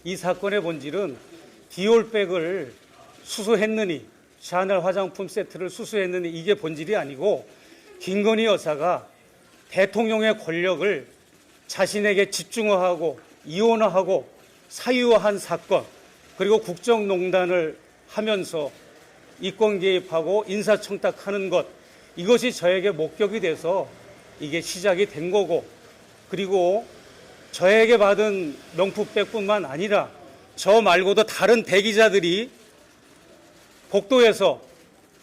이 사건의 본질은 디올백을 수수했느니, 샤넬 화장품 세트를 수수했느니 이게 본질이 아니고 김건희 여사가 대통령의 권력을 자신에게 집중화하고 이원화하고 사유화한 사건, 그리고 국정농단을 하면서 이권 개입하고 인사청탁하는 것, 이것이 저에게 목격이 돼서 이게 시작이 된 거고, 그리고 저에게 받은 명품백뿐만 아니라 저 말고도 다른 대기자들이 복도에서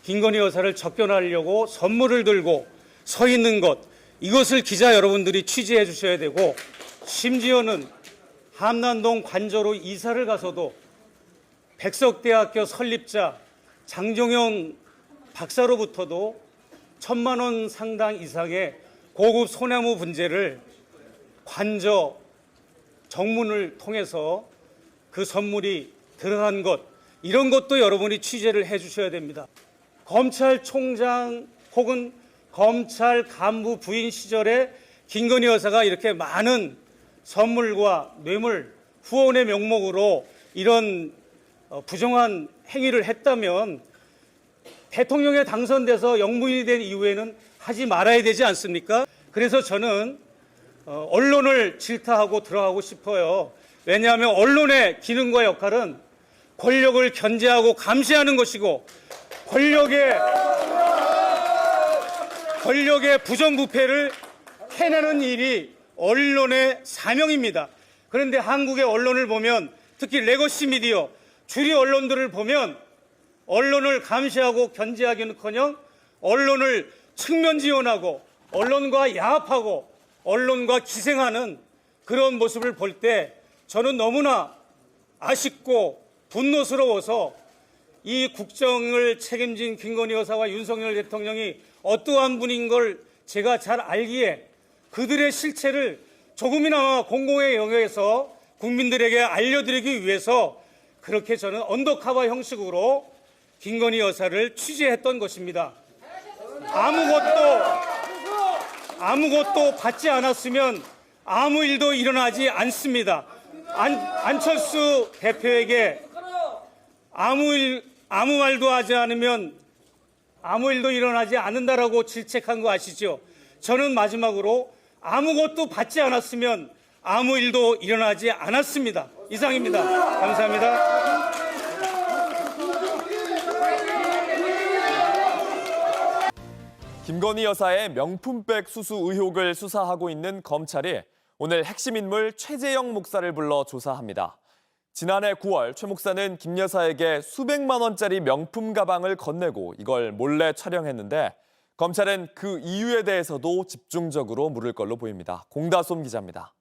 김건희 여사를 접견하려고 선물을 들고 서 있는 것, 이것을 기자 여러분들이 취재해 주셔야 되고, 심지어는 함남동 관저로 이사를 가서도 백석대학교 설립자 장정영 박사로부터도 1,000만 원 상당 이상의 고급 소나무 분재를 관저 정문을 통해서 그 선물이 들어간 것, 이런 것도 여러분이 취재를 해 주셔야 됩니다. 검찰총장 혹은 검찰 간부 부인 시절에 김건희 여사가 이렇게 많은 선물과 뇌물, 후원의 명목으로 이런 부정한 행위를 했다면 대통령에 당선돼서 영부인이 된 이후에는 하지 말아야 되지 않습니까? 그래서 저는 언론을 질타하고 들어가고 싶어요. 왜냐하면 언론의 기능과 역할은 권력을 견제하고 감시하는 것이고, 권력의 부정부패를 해내는 일이 언론의 사명입니다. 그런데 한국의 언론을 보면, 특히 레거시 미디어, 주류 언론들을 보면 언론을 감시하고 견제하기는커녕 언론을 측면 지원하고 언론과 야합하고 언론과 기생하는 그런 모습을 볼 때 저는 너무나 아쉽고 분노스러워서 이 국정을 책임진 김건희 여사와 윤석열 대통령이 어떠한 분인 걸 제가 잘 알기에 그들의 실체를 조금이나마 공공의 영역에서 국민들에게 알려드리기 위해서 그렇게 저는 언더커버 형식으로 김건희 여사를 취재했던 것입니다. 아무것도 받지 않았으면 아무 일도 일어나지 않습니다. 안철수 대표에게 아무 말도 하지 않으면 아무 일도 일어나지 않는다라고 질책한 거 아시죠? 저는 마지막으로 아무것도 받지 않았으면 아무 일도 일어나지 않았습니다. 이상입니다. 감사합니다. 김건희 여사의 명품백 수수 의혹을 수사하고 있는 검찰이 오늘 핵심 인물 최재형 목사를 불러 조사합니다. 지난해 9월 최 목사는 김 여사에게 수백만 원짜리 명품 가방을 건네고 이걸 몰래 촬영했는데 검찰은 그 이유에 대해서도 집중적으로 물을 걸로 보입니다. 공다솜 기자입니다.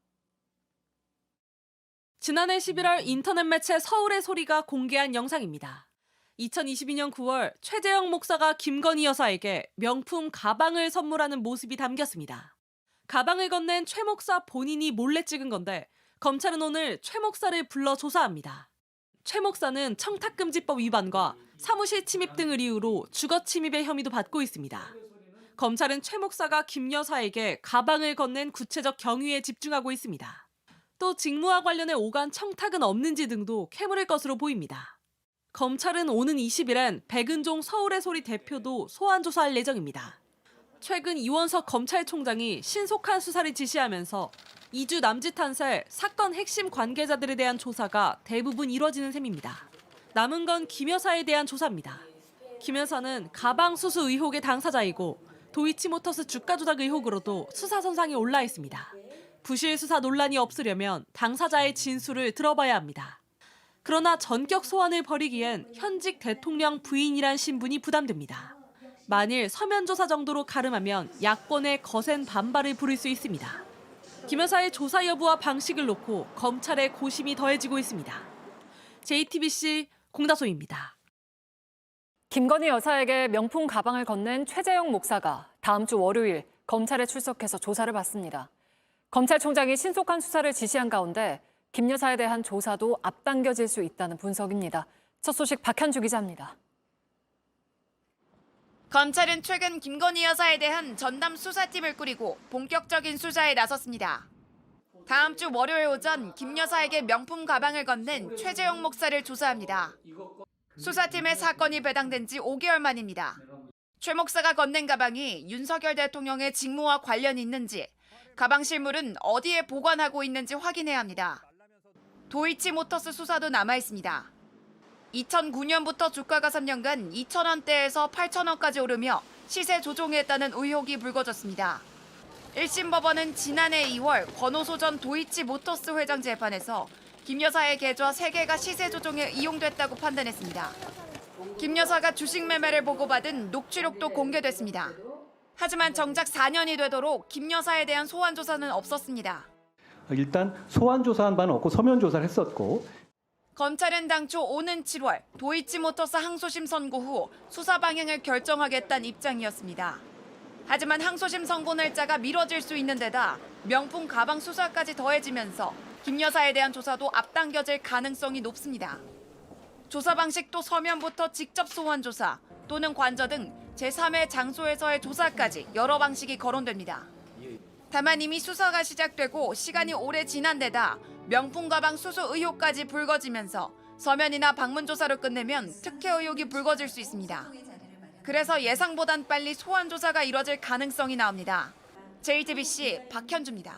지난해 11월 인터넷 매체 서울의 소리가 공개한 영상입니다. 2022년 9월 최재형 목사가 김건희 여사에게 명품 가방을 선물하는 모습이 담겼습니다. 가방을 건넨 최 목사 본인이 몰래 찍은 건데 검찰은 오늘 최 목사를 불러 조사합니다. 최 목사는 청탁금지법 위반과 사무실 침입 등을 이유로 주거 침입의 혐의도 받고 있습니다. 검찰은 최 목사가 김 여사에게 가방을 건넨 구체적 경위에 집중하고 있습니다. 또 직무와 관련해 오간 청탁은 없는지 등도 캐물을 것으로 보입니다. 검찰은 오는 20일엔 백은종 서울의 소리 대표도 소환 조사할 예정입니다. 최근 이원석 검찰총장이 신속한 수사를 지시하면서 2주 남짓한 새 사건 핵심 관계자들에 대한 조사가 대부분 이뤄지는 셈입니다. 남은 건 김 여사에 대한 조사입니다. 김 여사는 가방 수수 의혹의 당사자이고 도이치모터스 주가 조작 의혹으로도 수사선상에 올라 있습니다. 부실 수사 논란이 없으려면 당사자의 진술을 들어봐야 합니다. 그러나 전격 소환을 벌이기엔 현직 대통령 부인이란 신분이 부담됩니다. 만일 서면 조사 정도로 가름하면 야권의 거센 반발을 부를 수 있습니다. 김 여사의 조사 여부와 방식을 놓고 검찰의 고심이 더해지고 있습니다. JTBC 공다솜입니다. 김건희 여사에게 명품 가방을 건넨 최재형 목사가 다음 주 월요일 검찰에 출석해서 조사를 받습니다. 검찰총장이 신속한 수사를 지시한 가운데 김 여사에 대한 조사도 앞당겨질 수 있다는 분석입니다. 첫 소식 박현주 기자입니다. 검찰은 최근 김건희 여사에 대한 전담 수사팀을 꾸리고 본격적인 수사에 나섰습니다. 다음 주 월요일 오전 김 여사에게 명품 가방을 건넨 최재형 목사를 조사합니다. 수사팀의 사건이 배당된 지 5개월 만입니다. 최 목사가 건넨 가방이 윤석열 대통령의 직무와 관련이 있는지, 가방 실물은 어디에 보관하고 있는지 확인해야 합니다. 도이치모터스 수사도 남아 있습니다. 2009년부터 주가가 3년간 2,000원대에서 8,000원까지 오르며 시세 조종했다는 의혹이 불거졌습니다. 1심 법원은 지난해 2월 권오소 전 도이치모터스 회장 재판에서 김 여사의 계좌 3개가 시세 조종에 이용됐다고 판단했습니다. 김 여사가 주식 매매를 보고받은 녹취록도 공개됐습니다. 하지만 정작 4년이 되도록 김 여사에 대한 소환 조사는 없었습니다. 일단 소환 조사한 바는 없고 서면 조사를 했었고, 검찰은 당초 오는 7월 도이치모터스 항소심 선고 후 수사 방향을 결정하겠다는 입장이었습니다. 하지만 항소심 선고 날짜가 미뤄질 수 있는 데다 명품 가방 수사까지 더해지면서 김 여사에 대한 조사도 앞당겨질 가능성이 높습니다. 조사 방식도 서면부터 직접 소환 조사 또는 관저 등 제3의 장소에서의 조사까지 여러 방식이 거론됩니다. 다만 이미 수사가 시작되고 시간이 오래 지난 데다 명품 가방 수수 의혹까지 불거지면서 서면이나 방문 조사로 끝내면 특혜 의혹이 불거질 수 있습니다. 그래서 예상보단 빨리 소환 조사가 이뤄질 가능성이 나옵니다. JTBC 박현주입니다.